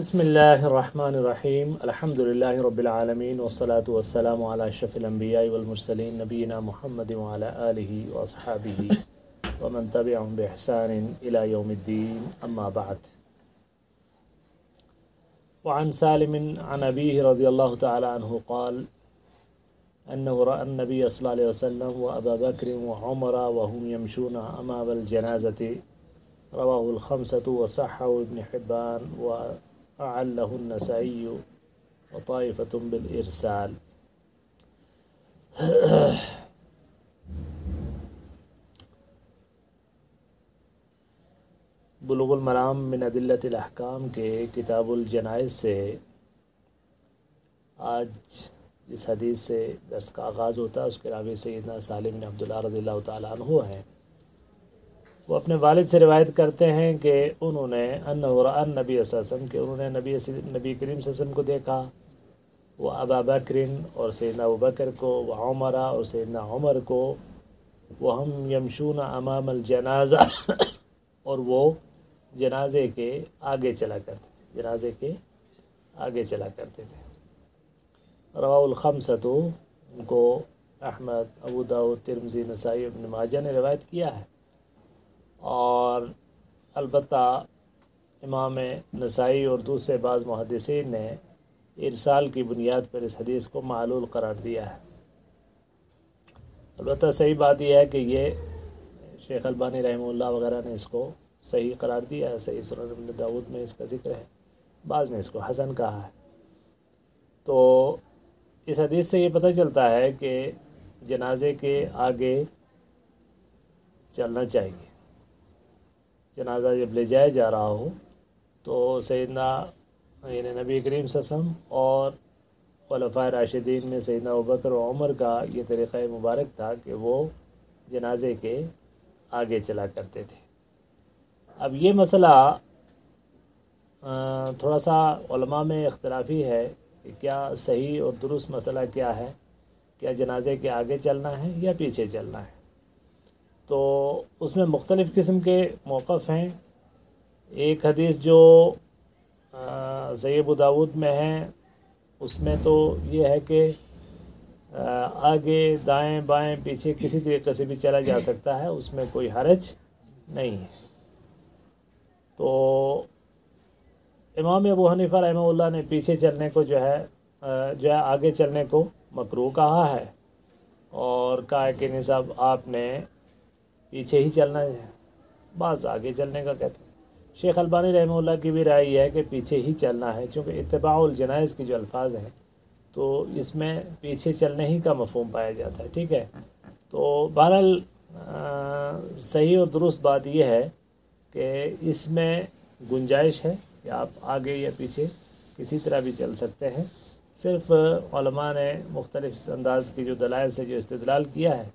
بسم اللہ الرحمن الرحیم الحمد للہ رب العالمین والصلاة والسلام علی اشرف الانبیاء والمرسلین نبینا محمد وعلی آلہ واصحابہ ومن تبعهم بإحسان إلى يوم الدین اما بعد. وعن سالم عن أبيه رضی اللہ تعالی عنہ قال أنه رأى النبي صلى الله عليه وسلم وأبا بكر وعمر وهم يمشون أمام الجنازة رواه الخمسة وصححه ابن حبان وأعله النسائي وطائفة بالإرسال. بلوغ المرام من ادلۃ الاحکام کے کتاب الجنائز سے آج جس حدیث سے درس کا آغاز ہوتا ہے اس کے راوی سیدنا سالم بن عبداللہ رضی اللہ تعالیٰ عنہ ہیں. وہ اپنے والد سے روایت کرتے ہیں کہ انہوں نے انہ رأى النبی صلی اللہ علیہ وسلم کہ انہوں نے نبی کریم صلی اللہ علیہ وسلم کو دیکھا، وہ ابا بکر اور سیدنا ابو بکر کو، وہ عمر اور سیدنا عمر کو، وہ ہم یمشون امام الجنازہ اور وہ جنازے کے آگے چلا کرتے تھے، جنازے کے آگے چلا کرتے تھے. رواہ الخمسۃ، ان کو احمد، ابو داؤد، ترمذی، نسائی، ابن ماجہ نے روایت کیا ہے، اور البتہ امام نسائی اور دوسرے بعض محدثین نے ارسال کی بنیاد پر اس حدیث کو معلول قرار دیا ہے. البتہ صحیح بات یہ ہے کہ یہ شیخ البانی رحمہ اللہ وغیرہ نے اس کو صحیح قرار دیا ہے، صحیح سنن ابن داؤد میں اس کا ذکر ہے، بعض نے اس کو حسن کہا ہے. تو اس حدیث سے یہ پتہ چلتا ہے کہ جنازے کے آگے چلنا چاہیے. جنازہ جب لے جایا جا رہا ہو تو سیدنا یعنی نبی کریم صلی اللہ علیہ وسلم اور خلفائے راشدین میں سیدنا ابوبکر و عمر کا یہ طریقہ مبارک تھا کہ وہ جنازے کے آگے چلا کرتے تھے. اب یہ مسئلہ تھوڑا سا علماء میں اختلافی ہے کہ کیا صحیح اور درست مسئلہ کیا ہے، کیا جنازے کے آگے چلنا ہے یا پیچھے چلنا ہے. تو اس میں مختلف قسم کے موقف ہیں. ایک حدیث جو صحیح ابو داؤد میں ہے اس میں تو یہ ہے کہ آگے دائیں بائیں پیچھے کسی طریقے سے بھی چلا جا سکتا ہے، اس میں کوئی حرج نہیں ہے. تو امام ابو حنیفہ رحمہ اللہ نے پیچھے چلنے کو جو ہے آگے چلنے کو مکروہ کہا ہے، اور کہا کہ نہیں صاحب آپ نے پیچھے ہی چلنا ہے، بعض آگے چلنے کا کہتے ہیں. شیخ البانی رحمہ اللہ کی بھی رائے یہ ہے کہ پیچھے ہی چلنا ہے، چونکہ اتباع الجنائز کے جو الفاظ ہیں تو اس میں پیچھے چلنے ہی کا مفہوم پایا جاتا ہے. ٹھیک ہے، تو بہرحال صحیح اور درست بات یہ ہے کہ اس میں گنجائش ہے کہ آپ آگے یا پیچھے کسی طرح بھی چل سکتے ہیں. صرف علماء نے مختلف انداز کی جو دلائل سے جو استدلال کیا ہے،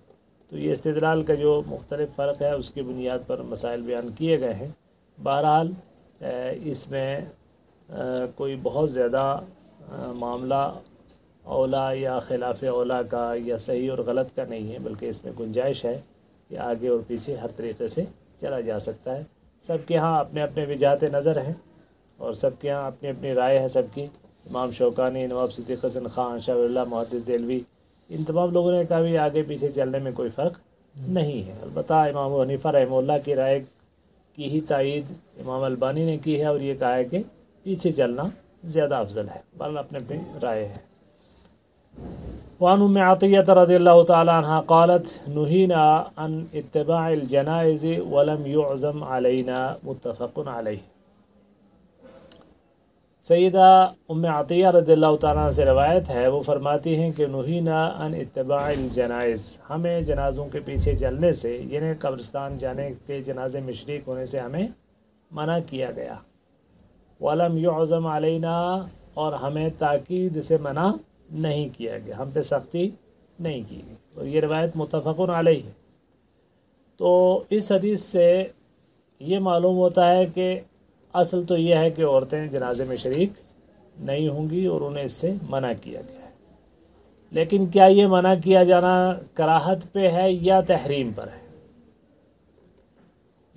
تو یہ استدلال کا جو مختلف فرق ہے اس کی بنیاد پر مسائل بیان کیے گئے ہیں. بہرحال اس میں کوئی بہت زیادہ معاملہ اولا یا خلاف اولا کا یا صحیح اور غلط کا نہیں ہے، بلکہ اس میں گنجائش ہے کہ آگے اور پیچھے ہر طریقے سے چلا جا سکتا ہے. سب کے ہاں اپنے اپنے وجہات نظر ہیں اور سب کے ہاں اپنی اپنی رائے ہے سب کی. امام شوکانی، نواب صدیق حسن خان، شاہ ولی اللہ، محدث دہلوی، ان تمام لوگوں نے کہا بھی آگے پیچھے چلنے میں کوئی فرق نہیں ہے. البتہ امام ابو حنیفہ رحمہ اللہ کی رائے کی ہی تائید امام البانی نے کی ہے، اور یہ کہا ہے کہ پیچھے چلنا زیادہ افضل ہے. بہرحال اپنے اپنی رائے ہے. وعن ام عطیہ رضی اللہ تعالی عنہ قالت نہینا عن اتباع الجنائز ولم يعزم علینا متفق علیہ. سیدہ ام عطیہ رضی اللہ تعالیٰ عنہ سے روایت ہے، وہ فرماتی ہیں کہ نہینا عن اتباع الجنائز، ہمیں جنازوں کے پیچھے چلنے سے یعنی قبرستان جانے کے جنازے میں شریک ہونے سے ہمیں منع کیا گیا. ولم يعزم علینا، اور ہمیں تاکید سے منع نہیں کیا گیا، ہم پہ سختی نہیں کی گئی. اور یہ روایت متفق علیہ ہے. تو اس حدیث سے یہ معلوم ہوتا ہے کہ اصل تو یہ ہے کہ عورتیں جنازے میں شریک نہیں ہوں گی اور انہیں اس سے منع کیا گیا ہے. لیکن کیا یہ منع کیا جانا کراہت پہ ہے یا تحریم پر ہے؟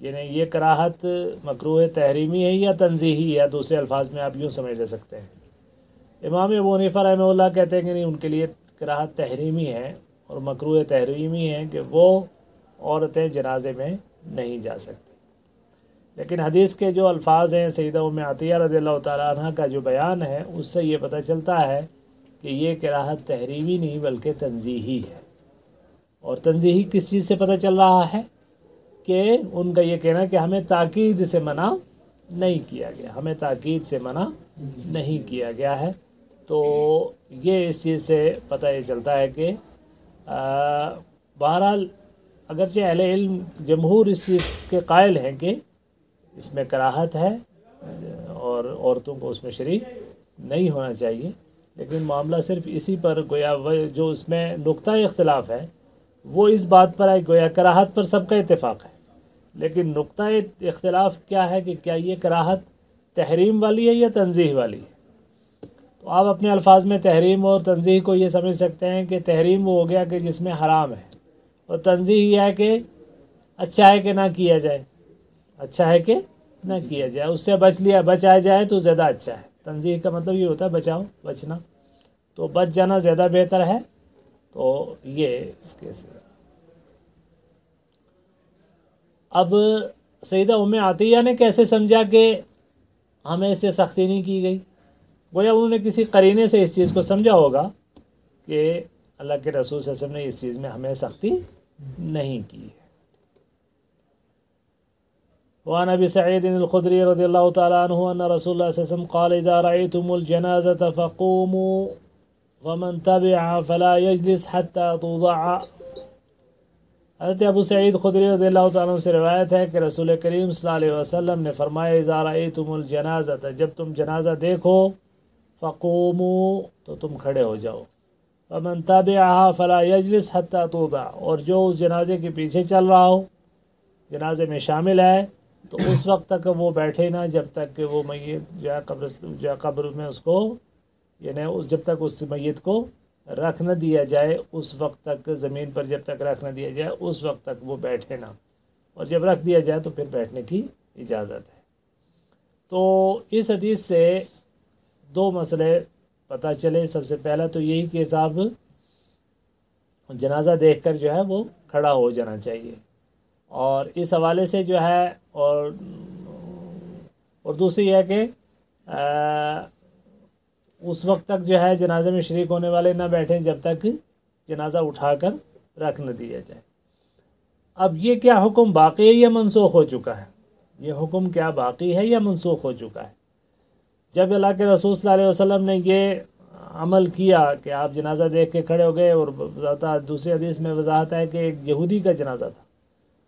یعنی یہ کراہت مکروہ تحریمی ہے یا تنزیہی ہے، دوسرے الفاظ میں آپ یوں سمجھ لے سکتے ہیں۔ امام ابو حنیفہ رحمہ اللہ کہتے ہیں کہ نہیں، ان کے لیے کراہت تحریمی ہے اور مکروہ تحریمی ہے کہ وہ عورتیں جنازے میں نہیں جا سکتی۔ لیکن حدیث کے جو الفاظ ہیں سیدہ ام عطیہ رضی اللہ تعالیٰ عنہ کا جو بیان ہے، اس سے یہ پتہ چلتا ہے کہ یہ کراہت تحریمی نہیں بلکہ تنزیہی ہے۔ اور تنزیہی کس چیز سے پتہ چل رہا ہے؟ کہ ان کا یہ کہنا کہ ہمیں تاکید سے منع نہیں کیا گیا، ہمیں تاکید سے منع نہیں کیا گیا ہے۔ تو یہ اس چیز سے پتہ یہ چلتا ہے کہ بہرحال اگرچہ اہل علم جمہور اس چیز کے قائل ہیں کہ اس میں کراہت ہے اور عورتوں کو اس میں شریک نہیں ہونا چاہیے، لیکن معاملہ صرف اسی پر گویا جو اس میں نقطہ اختلاف ہے وہ اس بات پر ہے، گویا کراہت پر سب کا اتفاق ہے، لیکن نقطہ اختلاف کیا ہے کہ کیا یہ کراہت تحریم والی ہے یا تنزیہ والی ہے۔ تو آپ اپنے الفاظ میں تحریم اور تنزیہ کو یہ سمجھ سکتے ہیں کہ تحریم وہ ہو گیا کہ جس میں حرام ہے، اور تنزیہ یہ ہے کہ اچھا ہے کہ نہ کیا جائے، اچھا ہے کہ نہ کیا جائے، اس سے بچا جائے تو زیادہ اچھا ہے۔ تنزیہ کا مطلب یہ ہوتا ہے بچنا، تو بچ جانا زیادہ بہتر ہے۔ تو یہ اس کے سے اب سیدہ ام عطیہ نے کیسے سمجھا کہ ہمیں اس سے سختی نہیں کی گئی؟ گویا انہوں نے کسی قرینے سے اس چیز کو سمجھا ہوگا کہ اللہ کے رسول صلی اللہ علیہ وسلم نے اس چیز میں ہمیں سختی نہیں کی ہے۔ وعن ابی سعید الخدری رضی اللہ تعالی عنہ ان رسول اللہ صلی اللہ علیہ وسلم قال اذا رأيتم الجنازة فقوموا ومن تبعها فلا يجلس حتى توضع۔ حضرت ابو سعید خدری رضی اللہ تعالیٰ عنہ سے روایت ہے کہ رسول کریم صلی اللہ علیہ وسلم نے فرمایا اذا رأيتم الجنازة، جب تم جنازہ دیکھو، فقوموا تو تم کھڑے ہو جاؤ، ومن تبعها فلا يجلس حتى توضع، اور جو اس جنازے کے پیچھے چل رہا ہو، جنازے میں شامل ہے، تو اس وقت تک وہ بیٹھے نہ جب تک کہ وہ میت جو ہے قبر میں اس کو، یعنی جب تک اس میت کو رکھ نہ دیا جائے، اس وقت تک زمین پر جب تک رکھ نہ دیا جائے اس وقت تک وہ بیٹھے نہ، اور جب رکھ دیا جائے تو پھر بیٹھنے کی اجازت ہے۔ تو اس حدیث سے دو مسئلے پتہ چلے۔ سب سے پہلا تو یہی کہ صاحب جنازہ دیکھ کر جو ہے وہ کھڑا ہو جانا چاہیے، اور اس حوالے سے جو ہے اور دوسری یہ ہے کہ اس وقت تک جو ہے جنازے میں شریک ہونے والے نہ بیٹھیں جب تک جنازہ اٹھا کر رکھ نہ دیا جائے۔ اب یہ کیا حکم باقی ہے یا منسوخ ہو چکا ہے؟ یہ حکم کیا باقی ہے یا منسوخ ہو چکا ہے؟ جب اللہ کے رسول صلی اللہ علیہ وسلم نے یہ عمل کیا کہ آپ جنازہ دیکھ کے کھڑے ہو گئے، اور دوسری حدیث میں وضاحت ہے کہ ایک یہودی کا جنازہ تھا،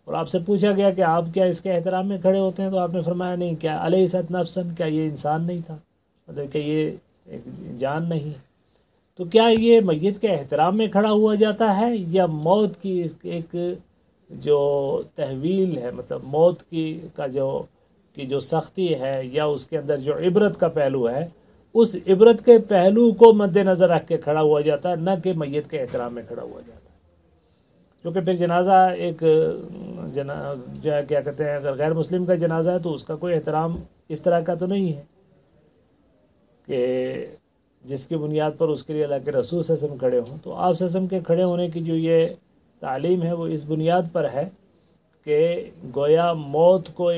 اور آپ سے پوچھا گیا کہ آپ کیا اس کے احترام میں کھڑے ہوتے ہیں؟ تو آپ نے فرمایا نہیں، کیا الیست نفسن، کیا یہ انسان نہیں تھا، مطلب کہ یہ ایک جان نہیں؟ تو کیا یہ میت کے احترام میں کھڑا ہوا جاتا ہے، یا موت کی ایک جو تحویل ہے، مطلب موت کی جو سختی ہے یا اس کے اندر جو عبرت کا پہلو ہے، اس عبرت کے پہلو کو مد نظر رکھ کے کھڑا ہوا جاتا ہے، نہ کہ میت کے احترام میں کھڑا ہوا جاتا ہے؟ کیونکہ پھر جنازہ ایک جو ہے کیا کہتے ہیں، اگر غیر مسلم کا جنازہ ہے تو اس کا کوئی احترام اس طرح کا تو نہیں ہے کہ جس کی بنیاد پر اس کے لیے اللہ کے رسول صلی اللہ علیہ وسلم کھڑے ہوں۔ تو آپ صلی اللہ علیہ وسلم کے کھڑے ہونے کی جو یہ تعلیم ہے وہ اس بنیاد پر ہے کہ گویا موت کو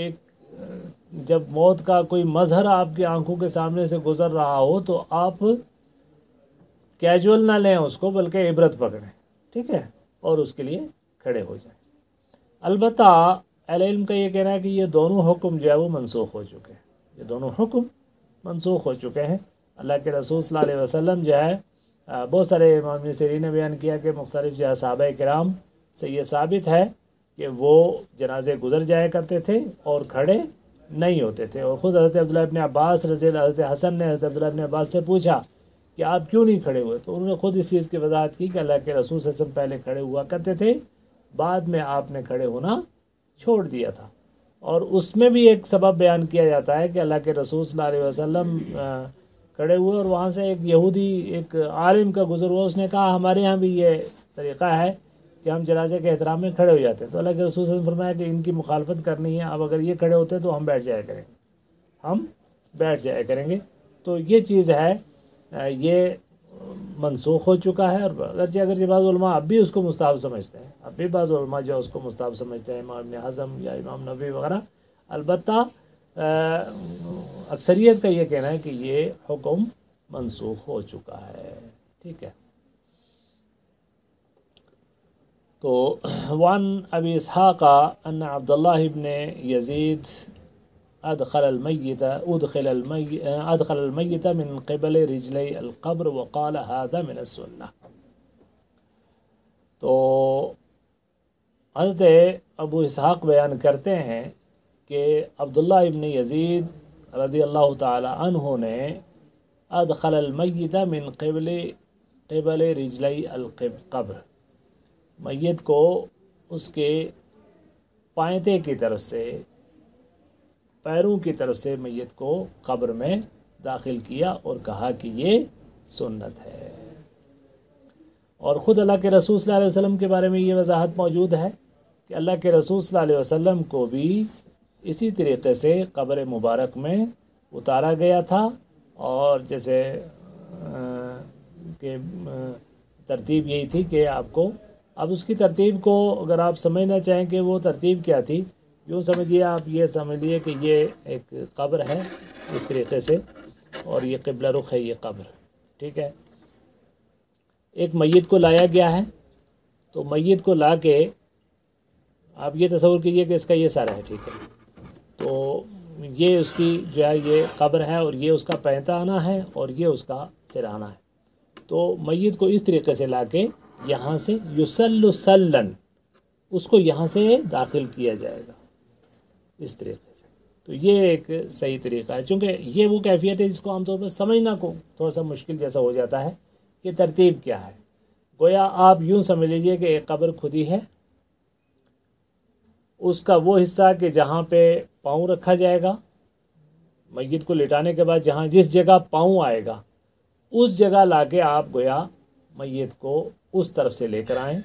جب موت کا کوئی مظہر آپ کی آنکھوں کے سامنے سے گزر رہا ہو تو آپ کیجول نہ لیں اس کو، بلکہ عبرت پکڑیں، ٹھیک ہے، اور اس کے لیے کھڑے ہو جائیں۔ البتہ اہل علم کا یہ کہنا ہے کہ یہ دونوں حکم جو ہے وہ منسوخ ہو چکے ہیں، یہ دونوں حکم منسوخ ہو چکے ہیں۔ اللہ کے رسول صلی اللہ علیہ وسلم جو ہے بہت سارے امام ابن سیرین نے بیان کیا کہ مختلف جو ہے صحابہ کرام سے یہ ثابت ہے کہ وہ جنازے گزر جایا کرتے تھے اور کھڑے نہیں ہوتے تھے، اور خود حضرت عبداللہ ابن عباس رضی اللہ، حضرت حسن نے حضرت عبداللہ ابن عباس سے پوچھا کہ آپ کیوں نہیں کھڑے ہوئے؟ تو انہوں نے خود اس چیز کی وضاحت کی کہ اللہ کے رسول صلی اللہ علیہ وسلم پہلے کھڑے ہوا کرتے تھے، بعد میں آپ نے کھڑے ہونا چھوڑ دیا تھا۔ اور اس میں بھی ایک سبب بیان کیا جاتا ہے کہ اللہ کے رسول صلی اللہ علیہ وسلم کھڑے ہوئے اور وہاں سے ایک یہودی ایک عالم کا گزر ہوا، اس نے کہا ہمارے ہاں بھی یہ طریقہ ہے کہ کہ ہم جنازے کے احترام میں کھڑے ہو جاتے ہیں، تو اللہ کے رسول صلی اللہ علیہ وسلم نے فرمایا کہ ان کی مخالفت کرنی ہے، اب اگر یہ کھڑے ہوتے ہیں تو ہم بیٹھ جایا کریں گے، ہم بیٹھ جایا کریں گے۔ تو یہ چیز ہے، یہ منسوخ ہو چکا ہے، اور اگرچہ بعض علماء اب بھی اس کو مستحب سمجھتے ہیں، اب بھی بعض علماء جو اس کو مستحب سمجھتے ہیں، امام ابن حزم یا امام نووی وغیرہ۔ البتہ اکثریت کا یہ کہنا ہے کہ یہ حکم منسوخ ہو چکا ہے، ٹھیک ہے۔ تو وعن ابی اسحاق ان عبداللہ ابن یزید ادخل المیت من قبل رجلی القبر وقال هذا من السنہ۔ تو حضرت ابو اسحاق بیان کرتے ہیں کہ عبداللہ ابن یزید رضی اللہ تعالی عنہ نے ادخل المیت من قبل رجلی القبر، میت کو اس کے پائنتے کی طرف سے، پیروں کی طرف سے میت کو قبر میں داخل کیا اور کہا کہ یہ سنت ہے۔ اور خود اللہ کے رسول صلی اللہ علیہ وسلم کے بارے میں یہ وضاحت موجود ہے کہ اللہ کے رسول صلی اللہ علیہ وسلم کو بھی اسی طریقے سے قبر مبارک میں اتارا گیا تھا، اور جیسے کہ ترتیب یہی تھی کہ آپ کو، اب اس کی ترتیب کو اگر آپ سمجھنا چاہیں کہ وہ ترتیب کیا تھی، یوں سمجھیے، آپ یہ سمجھ لیے کہ یہ ایک قبر ہے اس طریقے سے، اور یہ قبلہ رخ ہے، یہ قبر، ٹھیک ہے۔ ایک میت کو لایا گیا ہے، تو میت کو لا کے آپ یہ تصور کیجئے کہ اس کا یہ سر ہے، ٹھیک ہے، تو یہ اس کی جو ہے یہ قبر ہے، اور یہ اس کا پینتانہ ہے، اور یہ اس کا سرانہ ہے۔ تو میت کو اس طریقے سے لا کے یہاں سے یسل سلن، اس کو یہاں سے داخل کیا جائے گا اس طریقے سے۔ تو یہ ایک صحیح طریقہ ہے، چونکہ یہ وہ کیفیت ہے جس کو عام طور پر سمجھنا کو تھوڑا سا مشکل جیسا ہو جاتا ہے کہ ترتیب کیا ہے۔ گویا آپ یوں سمجھ لیجئے کہ ایک قبر کھدی ہے، اس کا وہ حصہ کہ جہاں پہ پاؤں رکھا جائے گا، میت کو لٹانے کے بعد جہاں جس جگہ پاؤں آئے گا اس جگہ لا کے آپ گویا میت کو اس طرف سے لے کر آئیں،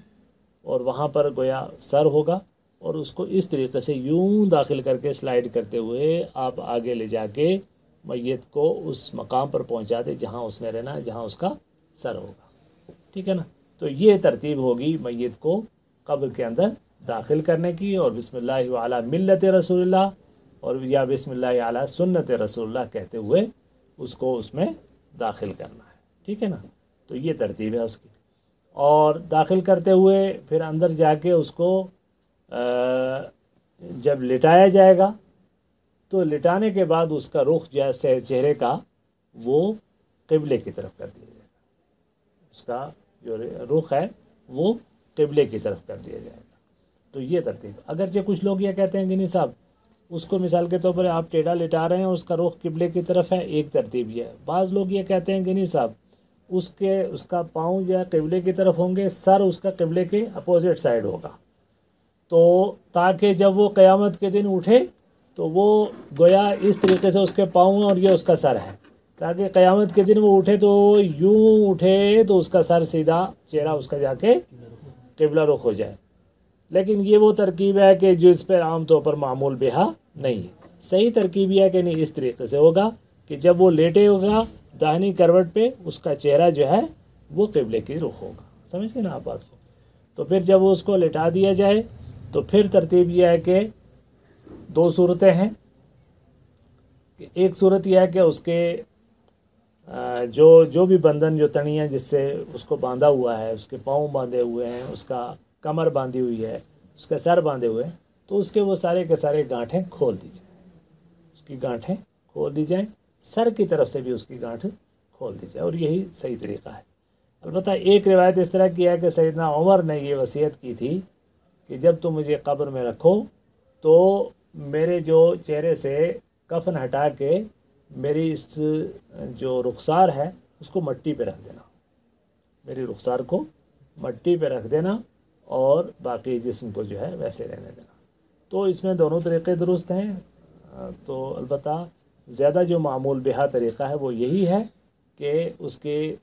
اور وہاں پر گویا سر ہوگا، اور اس کو اس طریقے سے یوں داخل کر کے سلائیڈ کرتے ہوئے آپ آگے لے جا کے میت کو اس مقام پر پہنچا دیں جہاں اس نے رہنا ہے، جہاں اس کا سر ہوگا، ٹھیک ہے نا۔ تو یہ ترتیب ہوگی میت کو قبر کے اندر داخل کرنے کی، اور بسم اللہ وعلی ملت رسول اللہ، اور یا بسم اللہ علی سنت رسول اللہ کہتے ہوئے اس کو اس میں داخل کرنا ہے، ٹھیک ہے نا۔ تو یہ ترتیب ہے اس کی، اور داخل کرتے ہوئے پھر اندر جا کے اس کو جب لٹایا جائے گا، تو لٹانے کے بعد اس کا رخ جیسے چہرے کا وہ قبلے کی طرف کر دیا جائے گا، اس کا جو رخ ہے وہ قبلے کی طرف کر دیا جائے گا۔ تو یہ ترتیب، اگرچہ کچھ لوگ یہ کہتے ہیں کہ نہیں صاحب اس کو مثال کے طور پر آپ ٹیڑھا لٹا رہے ہیں، اس کا رخ قبلے کی طرف ہے، ایک ترتیب یہ ہے۔ بعض لوگ یہ کہتے ہیں کہ نہیں صاحب اس کا پاؤں جو ہے قبلے کی طرف ہوں گے، سر اس کا قبلے کے اپوزٹ سائڈ ہوگا، تو تاکہ جب وہ قیامت کے دن اٹھے تو وہ گویا اس طریقے سے اس کے پاؤں اور یہ اس کا سر ہے، تاکہ قیامت کے دن وہ اٹھے تو یوں اٹھے تو اس کا سر سیدھا، چہرہ اس کا جا کے قبلہ رخ ہو جائے۔ لیکن یہ وہ ترکیب ہے کہ جو اس پر عام طور پر معمول بہا نہیں ہے۔ صحیح ترکیب یہ ہے کہ نہیں، اس طریقے سے ہوگا کہ جب وہ لیٹے ہوگا داہنی کروٹ پہ، اس کا چہرہ جو ہے وہ قبلے کی رخ ہوگا، سمجھ گئے نا آپ بات کو۔ تو پھر جب وہ اس کو لٹا دیا جائے تو پھر ترتیب یہ ہے کہ دو صورتیں ہیں، کہ ایک صورت یہ ہے کہ اس کے جو بھی بندھن، جو تنیاں جس سے اس کو باندھا ہوا ہے، اس کے پاؤں باندھے ہوئے ہیں، اس کا کمر باندھی ہوئی ہے، اس کا سر باندھے ہوئے ہیں، تو اس کے وہ سارے کے سارے گانٹھیں کھول دی جائیں، اس کی گانٹھیں کھول دی جائیں، سر کی طرف سے بھی اس کی گانٹھ کھول دی جائے، اور یہی صحیح طریقہ ہے۔ البتہ ایک روایت اس طرح کی ہے کہ سیدنا عمر نے یہ وصیت کی تھی کہ جب تم مجھے قبر میں رکھو تو میرے جو چہرے سے کفن ہٹا کے میری اس جو رخسار ہے اس کو مٹی پہ رکھ دینا، میری رخسار کو مٹی پہ رکھ دینا، اور باقی جسم کو جو ہے ویسے رہنے دینا۔ تو اس میں دونوں طریقے درست ہیں، تو البتہ زیادہ جو معمول بہا طریقہ ہے وہ یہی ہے کہ اس کے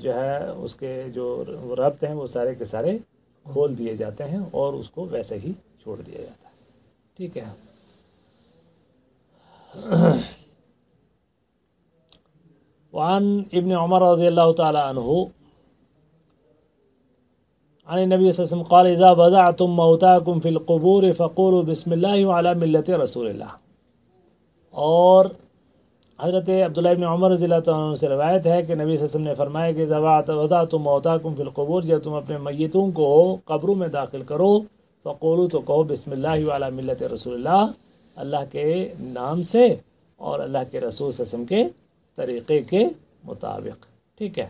جو ہے اس کے جو ربط ہیں وہ سارے کے سارے کھول دیے جاتے ہیں اور اس کو ویسے ہی چھوڑ دیا جاتا ہے. ٹھیک ہے. وعن ابن عمر رضی اللہ تعالی عنہ عن النبی صلی اللہ علیہ وسلم قال اذا وضعتم موتاکم فی القبور فقولوا بسم اللہ وعلی ملت رسول اللہ. اور حضرت عبداللہ ابن عمر رضی اللہ تعالیٰ عنہ سے روایت ہے کہ نبی صلی اللہ علیہ وسلم نے فرمایا کہ اذا وضعتم موتاکم فی القبور، جب تم اپنے میتوں کو قبروں میں داخل کرو، فقولوا تو کہو بسم اللہ وعلی ملت رسول اللہ، اللہ کے نام سے اور اللہ کے رسول صلی اللہ علیہ وسلم کے طریقے کے مطابق. ٹھیک ہے.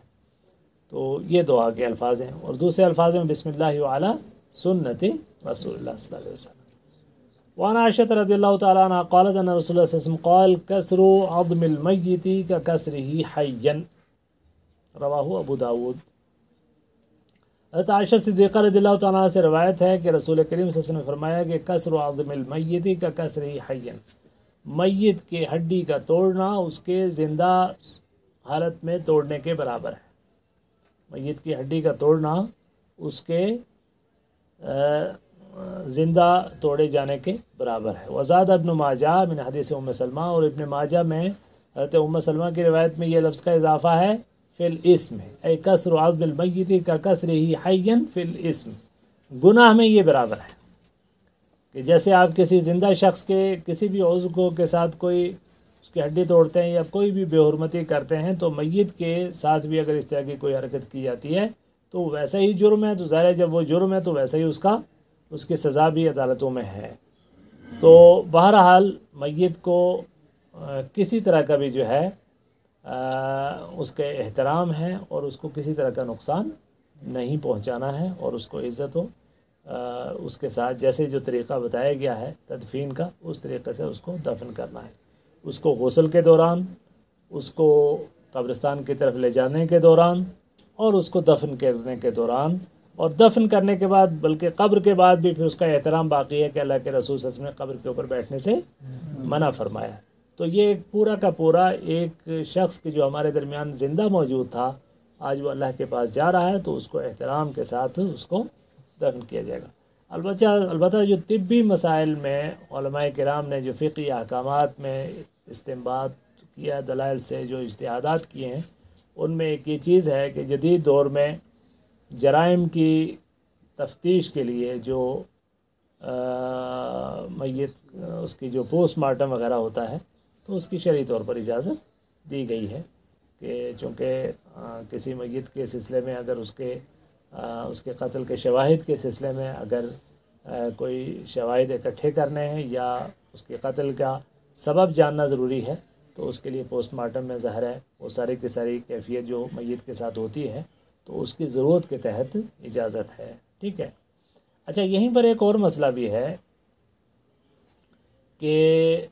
تو یہ دعا کے الفاظ ہیں. اور دوسرے الفاظ میں بسم اللہ وعلی سنت رسول اللہ صلی اللہ علیہ وسلم. وعن عائشة رضی اللہ تعالیٰ عنہ قالت ان رسول اللہ صلی اللہ علیہ وسلم قال کسر عظم المیت ککسرہ حیا، رواہ ابو داود. حضرت عائشہ صدیقہ رضی اللہ تعالیٰ عنہ سے روایت ہے کہ رسول کریم صلی اللہ علیہ وسلم نے فرمایا کہ کسر عظم المیت ککسرہ حیا، میت کے ہڈی کا توڑنا اس کے زندہ حالت میں توڑنے کے برابر ہے. میت کی ہڈی کا توڑنا اس کے زندہ توڑے جانے کے برابر ہے. وزاد ابن ماجہ من حدیث ام سلمہ، اور ابن ماجہ میں حضرت ام سلمہ کی روایت میں یہ لفظ کا اضافہ ہے فی الاسم، اے کسر عظم المیت کا کسرہ حیا فی الاسم، گناہ میں یہ برابر ہے کہ جیسے آپ کسی زندہ شخص کے کسی بھی عضو کو کے ساتھ کوئی اس کی ہڈی توڑتے ہیں یا کوئی بھی بے حرمتی کرتے ہیں، تو میت کے ساتھ بھی اگر اس طرح کی کوئی حرکت کی جاتی ہے تو ویسا ہی جرم ہے. تو ظاہر ہے جب وہ جرم ہے تو ویسا ہی اس کی سزا بھی عدالتوں میں ہے. تو بہرحال میت کو کسی طرح کا بھی جو ہے اس کے احترام ہے اور اس کو کسی طرح کا نقصان نہیں پہنچانا ہے، اور اس کو عزت و اس کے ساتھ جیسے جو طریقہ بتایا گیا ہے تدفین کا، اس طریقے سے اس کو دفن کرنا ہے. اس کو غسل کے دوران، اس کو قبرستان کی طرف لے جانے کے دوران، اور اس کو دفن کرنے کے دوران، اور دفن کرنے کے بعد بلکہ قبر کے بعد بھی پھر اس کا احترام باقی ہے کہ اللہ کے رسول صلی اللہ علیہ وسلم نے قبر کے اوپر بیٹھنے سے منع فرمایا. تو یہ ایک پورا کا پورا ایک شخص کی جو ہمارے درمیان زندہ موجود تھا، آج وہ اللہ کے پاس جا رہا ہے، تو اس کو احترام کے ساتھ اس کو دفن کیا جائے گا. البتہ جو طبی مسائل میں علماء کرام نے جو فقہی احکامات میں استنباط کیا، دلائل سے جو اجتہادات کیے ہیں، ان میں ایک یہ چیز ہے کہ جدید دور میں جرائم کی تفتیش کے لیے جو میت اس کی جو پوسٹ مارٹم وغیرہ ہوتا ہے، تو اس کی شرعی طور پر اجازت دی گئی ہے کہ چونکہ کسی میت کے سلسلے میں اگر اس کے قتل کے شواہد کے سلسلے میں اگر کوئی شواہد اکٹھے کرنے ہیں یا اس کے قتل کا سبب جاننا ضروری ہے، تو اس کے لیے پوسٹ مارٹم میں ظاہر ہے وہ ساری کی ساری کیفیت جو میت کے ساتھ ہوتی ہے، تو اس کی ضرورت کے تحت اجازت ہے. ٹھیک ہے. اچھا، یہیں پر ایک اور مسئلہ بھی ہے کہ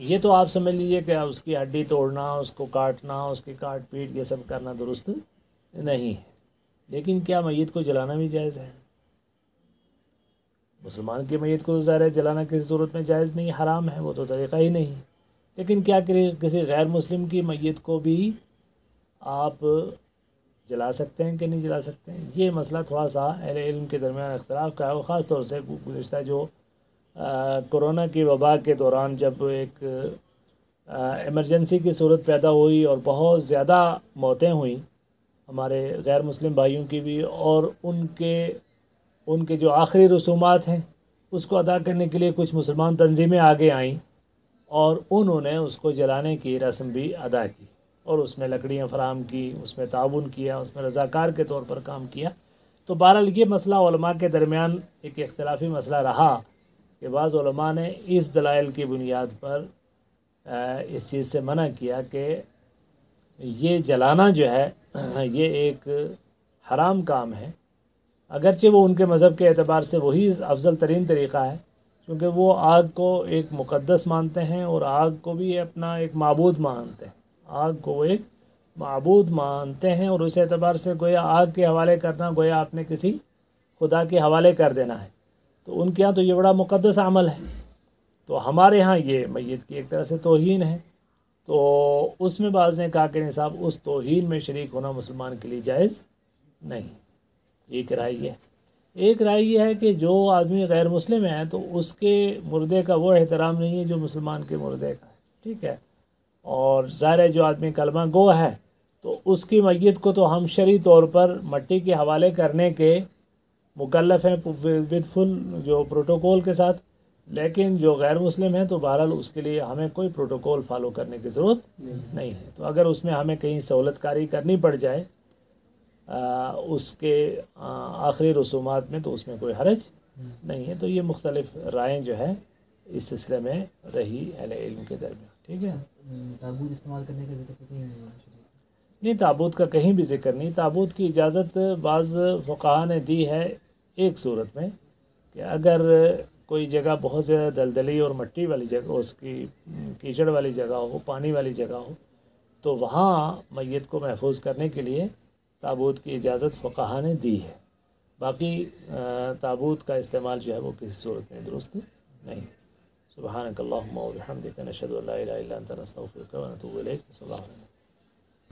یہ تو آپ سمجھ لیجئے کہ اس کی ہڈی توڑنا، اس کو کاٹنا، اس کی کاٹ پیٹ یہ سب کرنا درست نہیں ہے، لیکن کیا میت کو جلانا بھی جائز ہے؟ مسلمان کی میت کو ظاہر ہے جلانا کسی صورت میں جائز نہیں، حرام ہے، وہ تو طریقہ ہی نہیں. لیکن کیا کسی غیر مسلم کی میت کو بھی آپ جلا سکتے ہیں کہ نہیں جلا سکتے ہیں؟ یہ مسئلہ تھوڑا سا اہل علم کے درمیان اختلاف کا ہے، اور خاص طور سے گزشتہ جو کرونا کی وبا کے دوران جب ایک ایمرجنسی کی صورت پیدا ہوئی اور بہت زیادہ موتیں ہوئیں ہمارے غیر مسلم بھائیوں کی بھی، اور ان کے جو آخری رسومات ہیں اس کو ادا کرنے کے لیے کچھ مسلمان تنظیمیں آگے آئیں اور انہوں نے اس کو جلانے کی رسم بھی ادا کی، اور اس میں لکڑیاں فراہم کی، اس میں تعاون کیا، اس میں رضاکار کے طور پر کام کیا. تو بہرحال یہ مسئلہ علماء کے درمیان ایک اختلافی مسئلہ رہا کہ بعض علماء نے اس دلائل کی بنیاد پر اس چیز سے منع کیا کہ یہ جلانا جو ہے یہ ایک حرام کام ہے، اگرچہ وہ ان کے مذہب کے اعتبار سے وہی افضل ترین طریقہ ہے، کیونکہ وہ آگ کو ایک مقدس مانتے ہیں اور آگ کو بھی اپنا ایک معبود مانتے ہیں، آگ کو ایک معبود مانتے ہیں، اور اس اعتبار سے گویا آگ کے حوالے کرنا گویا آپ نے کسی خدا کے حوالے کر دینا ہے. تو ان کے ہاں تو یہ بڑا مقدس عمل ہے. تو ہمارے ہاں یہ میت کی ایک طرح سے توہین ہے. تو اس میں بعض نے کہا کہ نہیں صاحب، اس توہین میں شریک ہونا مسلمان کے لیے جائز نہیں. ایک رائے یہ ہے۔ ایک رائے یہ ہے کہ جو آدمی غیر مسلم ہے تو اس کے مردے کا وہ احترام نہیں ہے جو مسلمان کے مردے کا ہے، ٹھیک ہے۔ اور ظاہر ہے جو آدمی کلمہ گو ہے تو اس کی میت کو تو ہم شرعی طور پر مٹی کے حوالے کرنے کے مکلف ہیں ود فل جو پروٹوکول کے ساتھ، لیکن جو غیر مسلم ہیں تو بہرحال اس کے لیے ہمیں کوئی پروٹوکول فالو کرنے کی ضرورت نہیں ہے۔ تو اگر اس میں ہمیں کہیں سہولت کاری کرنی پڑ جائے اس کے آخری رسومات میں تو اس میں کوئی حرج نہیں ہے۔ تو یہ مختلف رائیں جو ہے اس سلسلے میں رہی اہل علم کے درمیان، ٹھیک ہے۔ تابوت استعمال کرنے کا ذکر تو کہیں نہیں، تابوت کا کہیں بھی ذکر نہیں۔ تابوت کی اجازت بعض فقہا نے دی ہے ایک صورت میں کہ اگر کوئی جگہ بہت زیادہ دلدلی اور مٹی والی جگہ، اس کی کیچڑ والی جگہ ہو، پانی والی جگہ ہو، تو وہاں میت کو محفوظ کرنے کے لیے تابوت کی اجازت فقہا نے دی ہے۔ باقی تابوت کا استعمال جو ہے وہ کسی صورت میں درست نہیں۔ سبحانک اللہم و بحمدک نشہد ان لا الہ الا انت نستغفرک و نتوب الیک۔ صلی اللہ علیہ وسلم۔